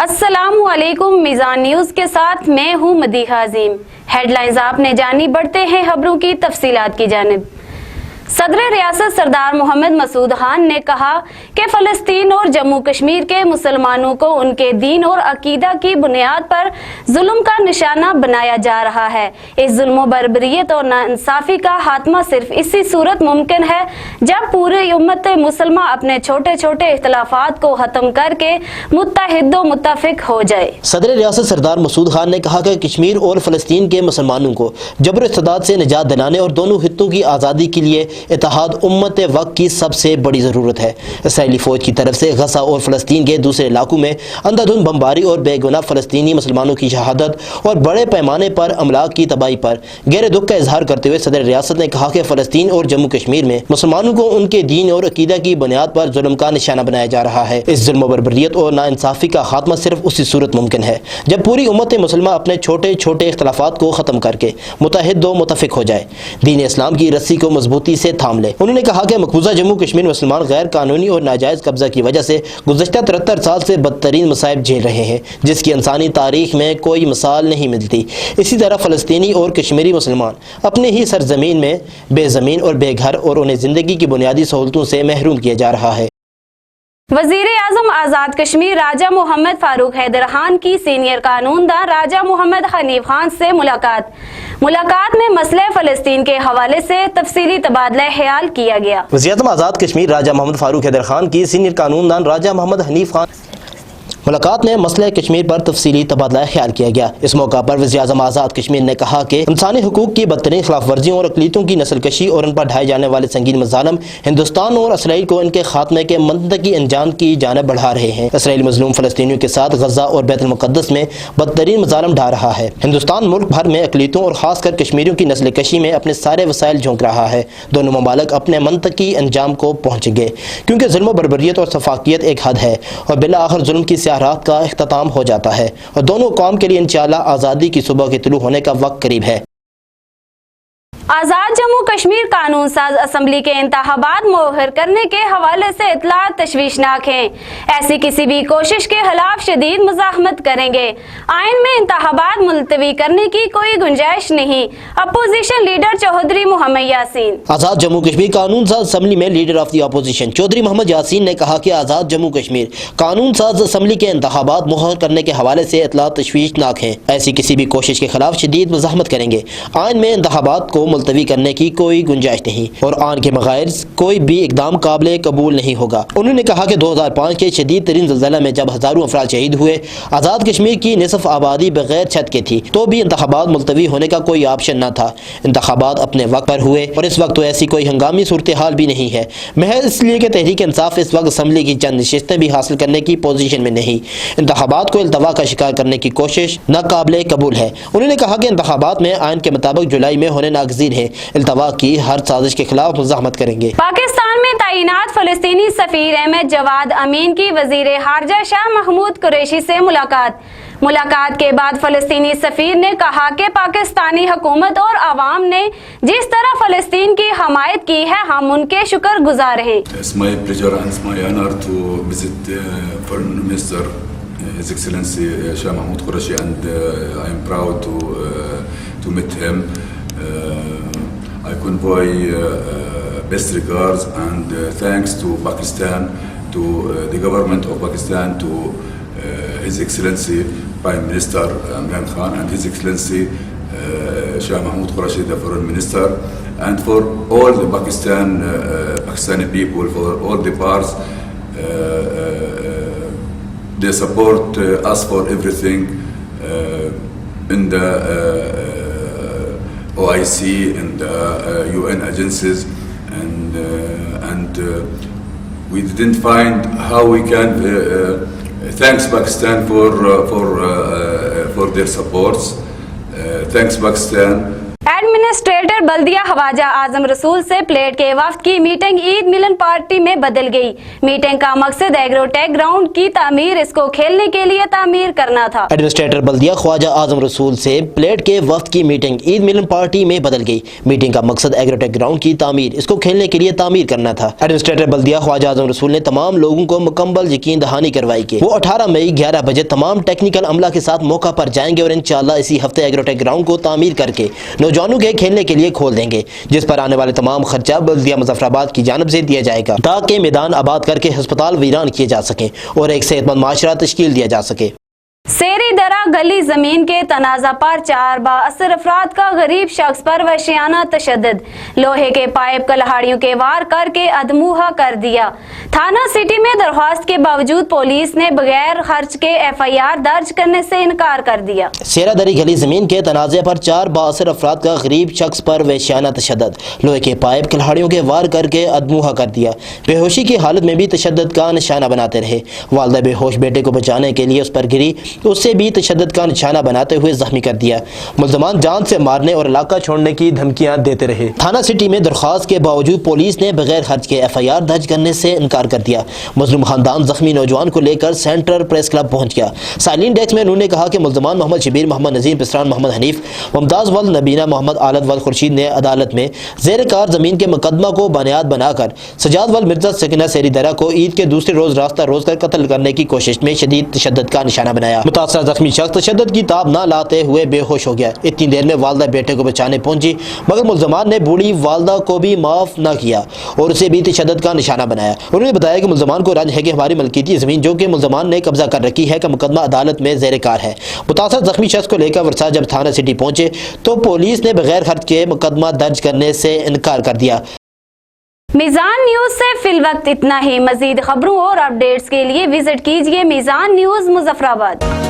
अस्सलामु अलैकुम। मिजान न्यूज के साथ मैं हूँ मदीहा अजीम। हेडलाइंस आपने जानी, बढ़ते हैं खबरों की तफसीलात की जानिब। सदर रियासत सरदार मोहम्मद मसूद खान ने कहा कि फ़लस्तीन और जम्मू कश्मीर के मुसलमानों को उनके दीन और अकीदा की बुनियाद पर जुल्म का निशाना बनाया जा रहा है। इस जुल्म बर्बरियत और नाइंसाफ़ी का खात्मा सिर्फ इसी सूरत मुमकिन है जब पूरी उम्मत मुसलमान अपने छोटे छोटे इख्तलाफात को ख़त्म करके मुत्तहिद व मुत्तफ़िक हो जाए। सदर रियासत सरदार मसूद खान ने कहा कि कश्मीर और फ़लस्तीन के मुसलमानों को जबर इस्तिदाद से निजात दिलाने और दोनों खित्तों की आज़ादी के लिए इत्तेहाद उम्मत वक्त की सबसे बड़ी ज़रूरत है। इसराइली फ़ौज की तरफ से गज़ा और फ़लस्तीन के दूसरे इलाकों में अंधाधुंध बमबारी और बेगुनाह फ़लस्तीनी मुसलमानों की शहादत और बड़े पैमाने पर अमलाक की तबाही पर गहरे दुख का इजहार करते हुए सदर रियासत ने कहा कि फ़लस्तीन और जम्मू कश्मीर में मुसलमानों को उनके दीन और अकीदा की बुनियाद पर जुल्म का निशाना बनाया जा रहा है। इस जुल्म बर्बरियत और नाइंसाफ़ी का खात्मा सिर्फ उसी सूरत मुमकिन है जब पूरी उम्मत मुसलमान अपने छोटे छोटे इख्तलाफात को ख़त्म करके मुत्तहिद व मुत्तफ़िक हो जाए, दीन इस्लाम की रस्सी को मजबूती से थाम ले। उन्होंने कहा कि मकबूजा जम्मू कश्मीर मुसलमान गैर कानूनी और नाजायज़ कब्जा की वजह से गुज़श्ता 73 साल से बदतरीन मसाइब झेल रहे हैं जिसकी इंसानी तारीख में कोई मिसाल नहीं मिलती। इसी तरह फ़लस्तीनी और कश्मीरी मुसलमान अपने ही सरजमीन में बेज़मीन और बेघर और उन्हें ज़िंदगी की बुनियादी सहूलतों से महरूम किया जा रहा है। वज़ीर आज़म आज़ाद कश्मीर राजा मोहम्मद फारूक हैदर खान की सीनियर कानूनदान राजा मोहम्मद हनीफ खान से मुलाकात में मसले फ़लस्तीन के हवाले से तफसीली तबादला ख्याल किया गया। वज़ीर आज़म आज़ाद कश्मीर राजा मोहम्मद फारूक हैदर खान की सीनियर कानूनदान राजा मोहम्मद हनीफ खान मुलाकात में मसले कश्मीर पर तफसीली तबादला ख्याल किया गया। इस मौका पर वज़ीर आज़म आज़ाद कश्मीर ने कहा कि इंसानी हुकूक की बदतरीन खिलाफ वर्जियों और अक़लियतों की नस्ल कशी और उन पर ढाए जाने वाले संगीन मज़ालम हिंदुस्तान और इसराइल को इनके खात्मे के मंतकी अंजाम की जानब बढ़ा रहे हैं। इसराइल मज़लूम फ़लस्तीनियों के साथ गज़ा और बैतुल मुक़द्दस में बदतरीन मज़ालम ढा रहा है। हिंदुस्तान मुल्क भर में अक़लियतों और ख़ासकर कश्मीरियों की नस्ल कशी में अपने सारे वसाइल झोंक रहा है। दोनों ममालिक अपने मंतकी अंजाम को पहुँचेंगे क्योंकि जुल्म बर्बरियत और सफाकियत एक हद है और बिला आखिर जुल्म की स्याहरात का इख्तिताम हो जाता है और दोनों कौम के लिए इंशाअल्लाह आज़ादी की सुबह के तुलू होने का वक्त करीब है। आज़ाद जम्मू कश्मीर कानून साज असम्बली के इंतखाबात मुअख्खर करने के हवाले से इत्तला तशवीशनाक हैं। ऐसी किसी भी कोशिश के खिलाफ शदीद मुज़ाहमत करेंगे। आइन में इंतखाबात मुलतवी करने की कोई गुंजाइश नहीं। Opposition leader Chaudhry Mohammad Yasin. आज़ाद जम्मू कश्मीर कानून साज असम्बली में leader of the opposition Chaudhry Mohammad Yasin ने कहा कि आज़ाद जम्मू कश्मीर कानून साज असम्बली के इंतखाबात मुअख्खर करने के हवाले से इत्तला तशवीशनाक हैं। ऐसी किसी भी कोशिश के खिलाफ शदीद मुज़ाहमत करेंगे। आइन में इंतखाबात को मुलतवी करने की कोई गुंजाइश नहीं और आन के बगैर कोई भी इकदाम काबिल कबूल नहीं होगा। उन्होंने कहा कि 2005 के शदीद तरीन ज़लज़ला में जब हज़ारों अफराद शहीद हुए, आज़ाद कश्मीर की निसफ आबादी बगैर छत के थी, तो भी इंतखाबात मुलतवी होने का कोई ऑप्शन न था। इंतखाबात अपने वक्त पर हुए और इस वक्त तो ऐसी कोई हंगामी सूरत हाल भी नहीं है। महज इसलिए कि तहरीक इंसाफ इस वक्त असम्बली की चंद नशिस्तें भी हासिल करने की पोजीशन में नहीं। इंतखाबात को इल्तवा का शिकार करने की कोशिश नाकाबिल कबूल है। उन्होंने कहा कि इंतखाबात में आइन के मुताबिक जुलाई में होने नागज़ीर है। इल्तवा की हर साजिश के खिलाफ मुज़ाहमत करेंगे। पाकिस्तान में तैनात फ़लस्तीनी सफ़ीर अहमद जवाद अमीन की वज़ीर ख़ारजा शाह महमूद कुरैशी से मुलाकात के बाद फ़लस्तीनी सफ़ीर ने कहा कि पाकिस्तानी हुकूमत और आवाम ने जिस तरह फ़लस्तीन की हमायत की है, हम उनके शुक्रगुजार हैं। It's my pleasure and it's my honor to visit Foreign Minister His Excellency Shah Mahmoud Qureshi and I am proud to meet him. I convey best regards and thanks to Pakistan, to the government of Pakistan, to His Excellency Prime Minister Imran Khan and His Excellency Shah Mahmoud Qureshi, the Foreign Minister, and for all the Pakistani people, for all the parts. They support us for everything in the OIC and UN agencies, and we didn't find how we can thanks Pakistan for their supports. Thanks Pakistan. Administrator बल्दिया ख्वाजा आजम रसूल से plate के वफ्द की meeting Eid मिलन party में बदल गई। Meeting का मकसद agrotech ground की तामीर, इसको खेलने के लिए तामीर करना था। एडमिनिस्ट्रेटर बल्दिया ख्वाजा आजम रसूल से प्लेट के वफ्द की मीटिंग ईद मिलन पार्टी में बदल गई। मीटिंग का मकसद एग्रोटेक ग्राउंड की तामीर, इसको खेलने के लिए तामीर करना था। एडमिनिस्ट्रेटर बल्दिया ख्वाजा आजम रसूल ने तमाम लोगों को मुकम्मल यकीन दहानी करवाई कि वो 18 मई 11 बजे तमाम टेक्निकल अमला के साथ मौका पर जाएंगे और इंशाअल्लाह इसी हफ्ते एग्रोटेक ग्राउंड को तामीर करके नौजवानों के खेलने के लिए खोल देंगे, जिस पर आने वाले तमाम खर्चा बल्दिया मुजफ्फराबाद की जानिब से दिया जाएगा ताकि मैदान आबाद करके अस्पताल वीरान किए जा सकें और एक सेहतमंद माशरा तश्कील दिया जा सके। सेरी दरा गली जमीन के तनाजा पर 4 बाअसर अफराद का गरीब शख्स पर वहशियाना तशद्दुद, लोहे के पाइप कलहाड़ियों के वार करके अधमुहा कर दिया। थाना सिटी में दरख्वास्त के बावजूद पुलिस ने बगैर खर्च के FIR दर्ज करने से इनकार कर दिया। सेरा दरी गली जमीन के तनाजे पर 4 बाअसर अफराद का गरीब शख्स पर वहशियाना तशद्दुद, लोहे के पाइप कलहाड़ियों के वार करके अधमुहा कर दिया। बेहोशी की हालत में भी तशद्दुद का निशाना बनाते रहे। वालिदा बेहोश बेटे को बचाने के लिए उस पर गिरी, उससे भी तशद्दुद का निशाना बनाते हुए जख्मी कर दिया। मुल्ज़मान जान से मारने और इलाका छोड़ने की धमकियां देते रहे। थाना सिटी में दरख्वास्त के बावजूद पुलिस ने बगैर खर्च के FIR दर्ज करने से इनकार कर दिया। मुस्लिम खानदान जख्मी नौजवान को लेकर सेंट्रल प्रेस क्लब पहुंच गया। साइलिन डेस्क में उन्होंने कहा कि मुल्ज़मान मोहम्मद शबीर, मोहम्मद नजीम पिसरान, मोहम्मद हनीफ, मुमताज़ वल नबीना, मोहम्मद आलत वल खुर्शीद ने अदालत में ज़ेर कार ज़मीन के मुकदमा को बुनियाद बनाकर सजाद वल मिर्जा सकीना सेरी दरा को ईद के दूसरे रोज रास्ता रोज कर कत्ल करने की कोशिश में शदीद तशद्दुद का निशाना बनाया। मुतासरा जख्मी शख्स तशद्दुद की ताब न लाते हुए बेहोश हो गया। इतनी देर में वालिदा बेटे को बचाने पहुंची, मगर मुल्ज़मान ने बूढ़ी वालिदा को भी माफ न किया और उसे भी तशद्दुद का निशाना बनाया। उन्होंने बताया कि मुल्ज़मान को रंज है कि हमारी मलकीती ज़मीन जो कि मुल्ज़मान ने कब्जा कर रखी है का मुकदमा अदालत में ज़ेर कार है। मुतासर जख्मी शख्स को लेकर वर्षा जब थाना सिटी पहुंचे तो पुलिस ने बगैर खर्च के मुकदमा दर्ज करने से इनकार कर दिया। मीज़ान न्यूज से फिल वक्त इतना ही। मजीद खबरों और अपडेट्स के लिए विजिट कीजिए मीज़ान न्यूज मुजफ्फराबाद।